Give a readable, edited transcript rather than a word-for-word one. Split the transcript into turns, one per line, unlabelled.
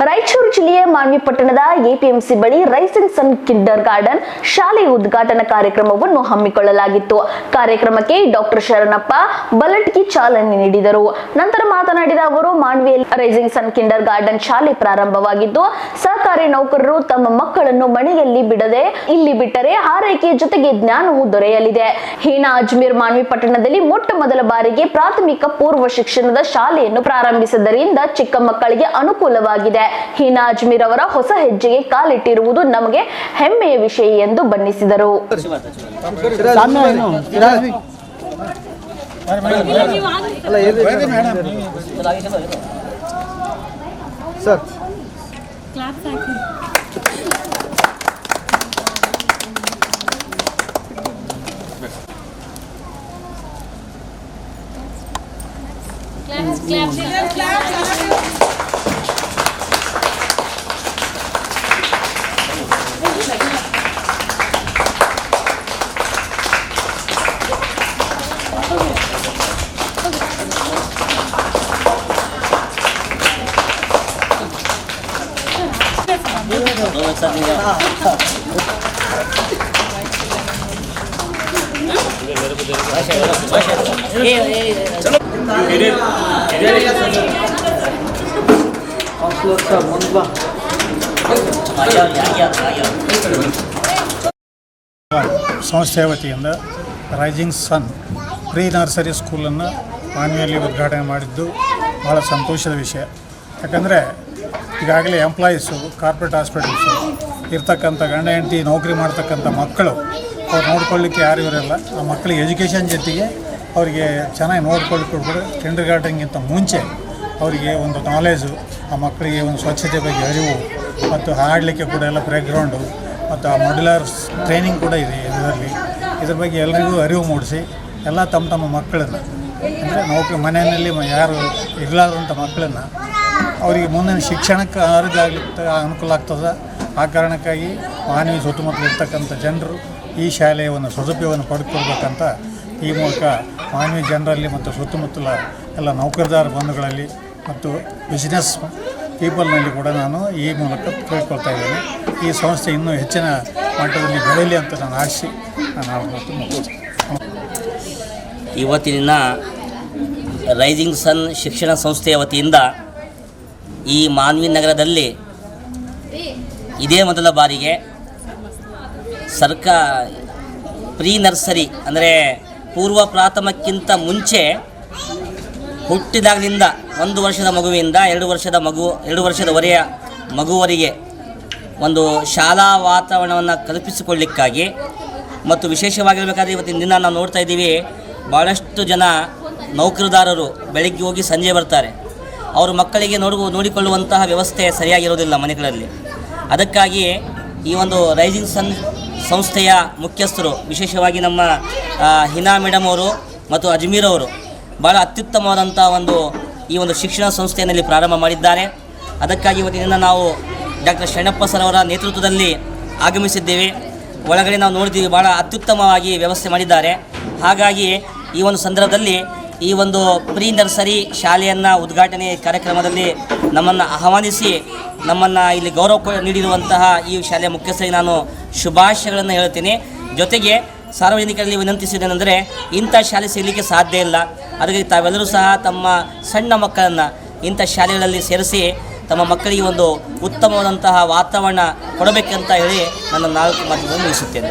ರಾಯಚೂರು ಜಿಲ್ಲೆಯ ಮಾನ್ವಿ ಪಟ್ಟಣದ ಎಪಿಎಂಸಿ ಬಳಿ ರೈಸಿಂಗ್ ಸನ್ ಕಿಂಡರ್ ಗಾರ್ಡನ್ ಶಾಲೆ ಉದ್ಘಾಟನಾ ಕಾರ್ಯಕ್ರಮವನ್ನು ಹಮ್ಮಿಕೊಳ್ಳಲಾಗಿತ್ತು. ಕಾರ್ಯಕ್ರಮಕ್ಕೆ ಡಾಕ್ಟರ್ ಶರಣಪ್ಪ ಬಲಟ್ಗಿ ಚಾಲನೆ ನೀಡಿದರು. ನಂತರ ಮಾತನಾಡಿದ ಅವರು, ಮಾನ್ವಿಯಲ್ಲಿ ರೈಸಿಂಗ್ ಸನ್ ಕಿಂಡರ್ ಗಾರ್ಡನ್ ಶಾಲೆ ಪ್ರಾರಂಭವಾಗಿದ್ದು, ಸಹಕಾರಿ ನೌಕರರು ತಮ್ಮ ಮಕ್ಕಳನ್ನು ಮನೆಯಲ್ಲಿ ಬಿಡದೆ ಇಲ್ಲಿ ಬಿಟ್ಟರೆ ಆರೈಕೆಯ ಜೊತೆಗೆ ಜ್ಞಾನವೂ ದೊರೆಯಲಿದೆ. ಹೀನಾ ಅಜ್ಮೀರ್ ಮಾನ್ವಿ ಪಟ್ಟಣದಲ್ಲಿ ಮೊಟ್ಟ ಮೊದಲ ಬಾರಿಗೆ ಪ್ರಾಥಮಿಕ ಪೂರ್ವ ಶಿಕ್ಷಣದ ಶಾಲೆಯನ್ನು ಪ್ರಾರಂಭಿಸಿದ್ದರಿಂದ ಚಿಕ್ಕ ಮಕ್ಕಳಿಗೆ ಅನುಕೂಲವಾಗಿದೆ. ಹೀನಾ ಅಜ್ಮೀರ್ ಅವರ ಹೊಸ ಹೆಜ್ಜೆಗೆ ಕಾಲಿಟ್ಟಿರುವುದು ನಮಗೆ ಹೆಮ್ಮೆಯ ವಿಷಯ ಎಂದು ಬಣ್ಣಿಸಿದರು.
ಸಂಸ್ಥೆಯ ವತಿಯಿಂದ ರೈಸಿಂಗ್ ಸನ್ ಪ್ರೀ ನರ್ಸರಿ ಸ್ಕೂಲನ್ನು ಮಾನ್ವಿಯಲ್ಲಿ ಉದ್ಘಾಟನೆ ಮಾಡಿದ್ದು ಭಾಳ ಸಂತೋಷದ ವಿಷಯ. ಯಾಕಂದರೆ ಈಗಾಗಲೇ ಎಂಪ್ಲಾಯೀಸು, ಕಾರ್ಪೊರೇಟ್ ಹಾಸ್ಪಿಟಲ್ಸು ಇರ್ತಕ್ಕಂಥ ಗಂಡ ಹೆಂಡತಿ ನೌಕರಿ ಮಾಡ್ತಕ್ಕಂಥ ಮಕ್ಕಳು ಅವ್ರು ನೋಡ್ಕೊಳ್ಳಿಕ್ಕೆ ಯಾರು ಇರೋಲ್ಲ. ಆ ಮಕ್ಕಳಿಗೆ ಎಜುಕೇಷನ್ ಜೊತೆಗೆ ಅವರಿಗೆ ಚೆನ್ನಾಗಿ ನೋಡ್ಕೊಳ್ಳಿಕ್ಕೆ ಕೂಡ ಕಿಂಡರ್ ಗಾರ್ಡನ್ಗಿಂತ ಮುಂಚೆ ಅವರಿಗೆ ಒಂದು ನಾಲೆಜು, ಆ ಮಕ್ಕಳಿಗೆ ಒಂದು ಸ್ವಚ್ಛತೆ ಬಗ್ಗೆ ಅರಿವು ಮತ್ತು ಆಡಲಿಕ್ಕೆ ಕೂಡ ಎಲ್ಲ ಪ್ಲೇಗ್ರೌಂಡು ಮತ್ತು ಆ ಮಾಡ್ಯುಲರ್ ಟ್ರೈನಿಂಗ್ ಕೂಡ ಇದೆ ಇದರಲ್ಲಿ. ಇದ್ರ ಬಗ್ಗೆ ಎಲ್ಲರಿಗೂ ಅರಿವು ಮೂಡಿಸಿ ಎಲ್ಲ ತಮ್ಮ ಮಕ್ಕಳನ್ನು, ಅಂದರೆ ನೌಕರಿ ಮನೆಯಲ್ಲಿ ಯಾರು ಇರಲಾರ್ದಂಥ ಮಕ್ಕಳನ್ನು ಅವರಿಗೆ ಮುಂದಿನ ಶಿಕ್ಷಣಕ್ಕೆ ಆಗ್ಲಿಕ್ಕೆ ಅನುಕೂಲ ಆಗ್ತದೆ. ಆ ಕಾರಣಕ್ಕಾಗಿ ಮಾನ್ವಿ ಸುತ್ತಮುತ್ತಲು ಇರ್ತಕ್ಕಂಥ ಜನರು ಈ ಶಾಲೆಯ ಒಂದು ಸದುಪಯೋಗವನ್ನು ಪಡೆದುಕೊಳ್ಬೇಕಂತ ಈ ಮೂಲಕ ಮಾನ್ವಿ ಜನರಲ್ಲಿ ಮತ್ತು ಸುತ್ತಮುತ್ತಲ ಎಲ್ಲ ನೌಕರದಾರ ಬಂಧುಗಳಲ್ಲಿ ಮತ್ತು ಬಿಸ್ನೆಸ್ ಪೀಪಲ್ನಲ್ಲಿ ಕೂಡ ನಾನು ಈ ಮೂಲಕ ಕೇಳ್ಕೊಳ್ತಾ ಇದ್ದೇನೆ. ಈ ಸಂಸ್ಥೆ ಇನ್ನೂ ಹೆಚ್ಚಿನ ಮಟ್ಟದಲ್ಲಿ ಬೆಳೆಯಲಿ ಅಂತ ನಾನು ಆಶಿಸಿ ನಾನು ಮುಗಿಸ್ತೇನೆ.
ಇವತ್ತಿನ ರೈಸಿಂಗ್ ಸನ್ ಶಿಕ್ಷಣ ಸಂಸ್ಥೆಯ ವತಿಯಿಂದ ಈ ಮಾನ್ವಿ ನಗರದಲ್ಲಿ ಇದೇ ಮೊದಲ ಬಾರಿಗೆ ಪ್ರೀ ನರ್ಸರಿ ಅಂದರೆ ಪೂರ್ವ ಪ್ರಾಥಮಿಕ್ಕಿಂತ ಮುಂಚೆ ಹುಟ್ಟಿದಾಗಲಿಂದ 1 ವರ್ಷದ ಮಗುವಿಂದ 2 ವರ್ಷದವರೆಯ ಮಗುವರಿಗೆ ಒಂದು ಶಾಲಾ ವಾತಾವರಣವನ್ನು ಕಲ್ಪಿಸಿಕೊಳ್ಳಿಕ್ಕಾಗಿ ಮತ್ತು ವಿಶೇಷವಾಗಿರಬೇಕಾದ್ರೆ ಇವತ್ತಿನ ದಿನ ನಾವು ನೋಡ್ತಾ ಇದ್ದೀವಿ, ಭಾಳಷ್ಟು ಜನ ನೌಕರದಾರರು ಬೆಳಗ್ಗೆ ಹೋಗಿ ಸಂಜೆ ಬರ್ತಾರೆ. ಅವರು ಮಕ್ಕಳಿಗೆ ನೋಡಿಕೊಳ್ಳುವಂತಹ ವ್ಯವಸ್ಥೆ ಸರಿಯಾಗಿರೋದಿಲ್ಲ ಮನೆಗಳಲ್ಲಿ. ಅದಕ್ಕಾಗಿ ಈ ಒಂದು ರೈಸಿಂಗ್ ಸನ್ ಸಂಸ್ಥೆಯ ಮುಖ್ಯಸ್ಥರು, ವಿಶೇಷವಾಗಿ ನಮ್ಮ ಹೀನಾ ಮೇಡಮ್ ಅವರು ಮತ್ತು ಅಜ್ಮೀರ್ ಅವರು ಭಾಳ ಅತ್ಯುತ್ತಮವಾದಂಥ ಈ ಒಂದು ಶಿಕ್ಷಣ ಸಂಸ್ಥೆಯಲ್ಲಿ ಪ್ರಾರಂಭ ಮಾಡಿದ್ದಾರೆ. ಅದಕ್ಕಾಗಿ ಇವತ್ತಿನ ನಾವು ಡಾಕ್ಟರ್ ಶರಣಪ್ಪ ಸರ್ ಅವರ ನೇತೃತ್ವದಲ್ಲಿ ಆಗಮಿಸಿದ್ದೇವೆ. ಒಳಗಡೆ ನಾವು ನೋಡಿದ್ದೀವಿ, ಭಾಳ ಅತ್ಯುತ್ತಮವಾಗಿ ವ್ಯವಸ್ಥೆ ಮಾಡಿದ್ದಾರೆ. ಹಾಗಾಗಿ ಈ ಒಂದು ಸಂದರ್ಭದಲ್ಲಿ ಈ ಒಂದು ಪ್ರೀ ನರ್ಸರಿ ಶಾಲೆಯನ್ನು ಉದ್ಘಾಟನೆ ಕಾರ್ಯಕ್ರಮದಲ್ಲಿ ನಮ್ಮನ್ನು ಆಹ್ವಾನಿಸಿ ನಮ್ಮನ್ನು ಇಲ್ಲಿ ಗೌರವ ನೀಡಿರುವಂತಹ ಈ ಶಾಲೆಯ ಮುಖ್ಯಸ್ಥರಿಗೆ ನಾನು ಶುಭಾಶಯಗಳನ್ನು ಹೇಳ್ತೀನಿ. ಜೊತೆಗೆ ಸಾರ್ವಜನಿಕರಲ್ಲಿ ವಿನಂತಿಸಿದ್ದೇನೆಂದರೆ, ಇಂಥ ಶಾಲೆ ಸಿಗಲಿಕ್ಕೆ ಸಾಧ್ಯ ಇಲ್ಲ. ಅದಕ್ಕೆ ತಾವೆಲ್ಲರೂ ಸಹ ತಮ್ಮ ಸಣ್ಣ ಮಕ್ಕಳನ್ನು ಇಂಥ ಶಾಲೆಗಳಲ್ಲಿ ಸೇರಿಸಿ ತಮ್ಮ ಮಕ್ಕಳಿಗೆ ಒಂದು ಉತ್ತಮವಾದಂತಹ ವಾತಾವರಣ ಕೊಡಬೇಕಂತ ಹೇಳಿ ನನ್ನ 4 ಮಾತುಗಳನ್ನು ಮುಗಿಸುತ್ತೇನೆ.